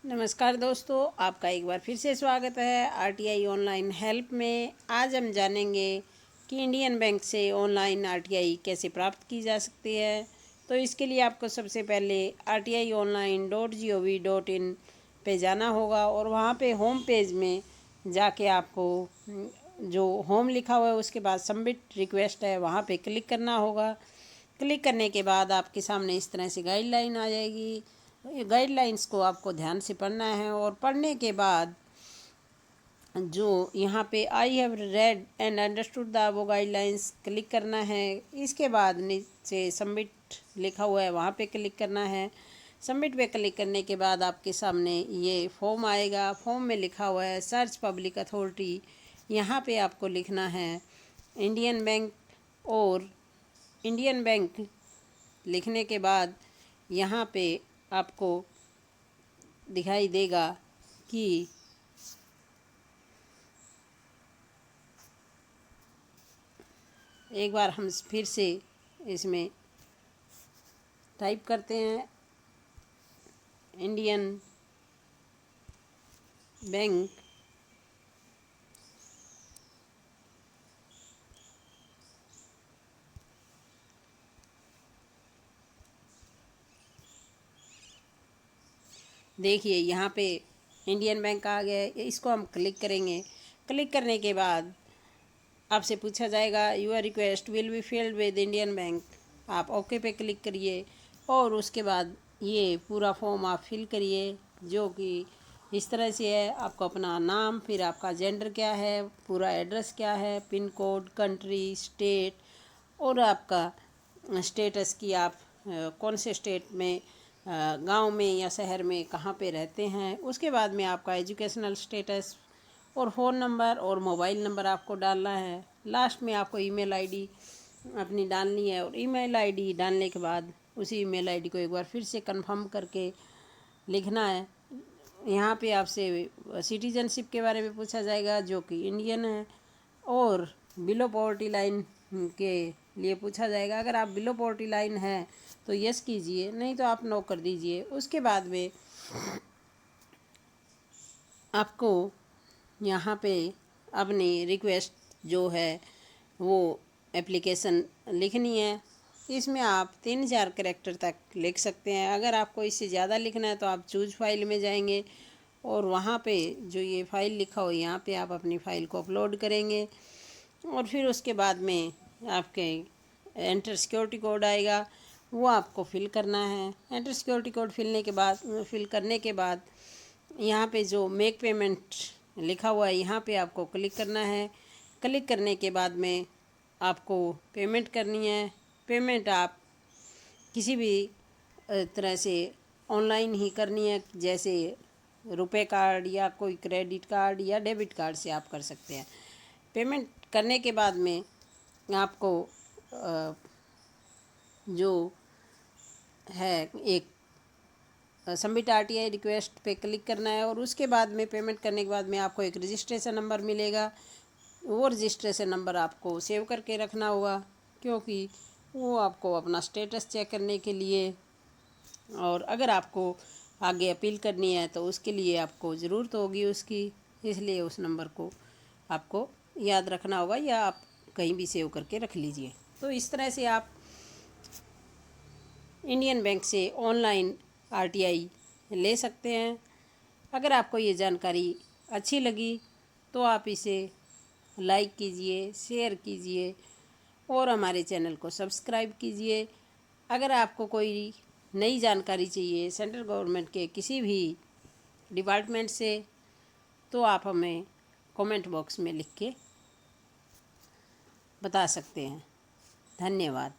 नमस्कार दोस्तों, आपका एक बार फिर से स्वागत है आरटीआई ऑनलाइन हेल्प में। आज हम जानेंगे कि इंडियन बैंक से ऑनलाइन आरटीआई कैसे प्राप्त की जा सकती है। तो इसके लिए आपको सबसे पहले rti.online.gov.in पे जाना होगा और वहाँ पे होम पेज में जाके आपको जो होम लिखा हुआ है उसके बाद सबमिट रिक्वेस्ट है वहाँ पे क्लिक करना होगा। क्लिक करने के बाद आपके सामने इस तरह से गाइडलाइन आ जाएगी। गाइडलाइंस को आपको ध्यान से पढ़ना है और पढ़ने के बाद जो यहाँ पे I have read and understood the वो गाइडलाइंस क्लिक करना है। इसके बाद नीचे सबमिट लिखा हुआ है वहाँ पे क्लिक करना है। सबमिट पे क्लिक करने के बाद आपके सामने ये फॉर्म आएगा। फॉर्म में लिखा हुआ है सर्च पब्लिक अथॉरिटी। यहाँ पे आपको लिखना है इंडियन बैंक और इंडियन बैंक लिखने के बाद यहाँ पे आपको दिखाई देगा कि एक बार हम फिर से इसमें टाइप करते हैं इंडियन बैंक देखिए यहाँ पे इंडियन बैंक आ गया है। इसको हम क्लिक करेंगे। क्लिक करने के बाद आपसे पूछा जाएगा your request will be filled with Indian bank. आप ओके पे क्लिक करिए और उसके बाद ये पूरा फॉर्म आप फिल करिए जो कि इस तरह से है। आपको अपना नाम, फिर आपका जेंडर क्या है, पूरा एड्रेस क्या है, पिन कोड, कंट्री, स्टेट और आपका स्टेटस की आप कौन से स्टेट में, गांव में या शहर में कहाँ पे रहते हैं। उसके बाद में आपका एजुकेशनल स्टेटस और फ़ोन नंबर और मोबाइल नंबर आपको डालना है। लास्ट में आपको ईमेल आईडी अपनी डालनी है और ईमेल आईडी डालने के बाद उसी ईमेल आईडी को एक बार फिर से कंफर्म करके लिखना है। यहाँ पे आपसे सिटीजनशिप के बारे में पूछा जाएगा जो कि इंडियन है और बिलो पॉवर्टी लाइन के लिए पूछा जाएगा। अगर आप बिलो पॉवर्टी लाइन है तो यस कीजिए, नहीं तो आप नो कर दीजिए। उसके बाद में आपको यहाँ पे अपनी रिक्वेस्ट जो है वो एप्लीकेशन लिखनी है। इसमें आप 3-4 कैरेक्टर तक लिख सकते हैं। अगर आपको इससे ज़्यादा लिखना है तो आप चूज फाइल में जाएंगे और वहाँ पे जो ये फ़ाइल लिखा हो यहाँ पे आप अपनी फ़ाइल को अपलोड करेंगे और फिर उसके बाद में आपके एंटर सिक्योरिटी कोड आएगा, वो आपको फिल करना है। एंटर सिक्योरिटी कोड फिल करने के बाद यहाँ पे जो मेक पेमेंट लिखा हुआ है यहाँ पे आपको क्लिक करना है। क्लिक करने के बाद में आपको पेमेंट करनी है। पेमेंट आप किसी भी तरह से ऑनलाइन ही करनी है, जैसे रुपए कार्ड या कोई क्रेडिट कार्ड या डेबिट कार्ड से आप कर सकते हैं। पेमेंट करने के बाद में आपको जो है एक सबमिट आरटीआई रिक्वेस्ट पे क्लिक करना है और उसके बाद में पेमेंट करने के बाद में आपको एक रजिस्ट्रेशन नंबर मिलेगा। वो रजिस्ट्रेशन नंबर आपको सेव करके रखना होगा क्योंकि वो आपको अपना स्टेटस चेक करने के लिए, और अगर आपको आगे अपील करनी है तो उसके लिए आपको ज़रूरत होगी उसकी, इसलिए उस नंबर को आपको याद रखना होगा या आप कहीं भी सेव करके रख लीजिए। तो इस तरह से आप इंडियन बैंक से ऑनलाइन आरटीआई ले सकते हैं। अगर आपको ये जानकारी अच्छी लगी तो आप इसे लाइक कीजिए, शेयर कीजिए और हमारे चैनल को सब्सक्राइब कीजिए। अगर आपको कोई नई जानकारी चाहिए सेंट्रल गवर्नमेंट के किसी भी डिपार्टमेंट से तो आप हमें कमेंट बॉक्स में लिख के बता सकते हैं। धन्यवाद।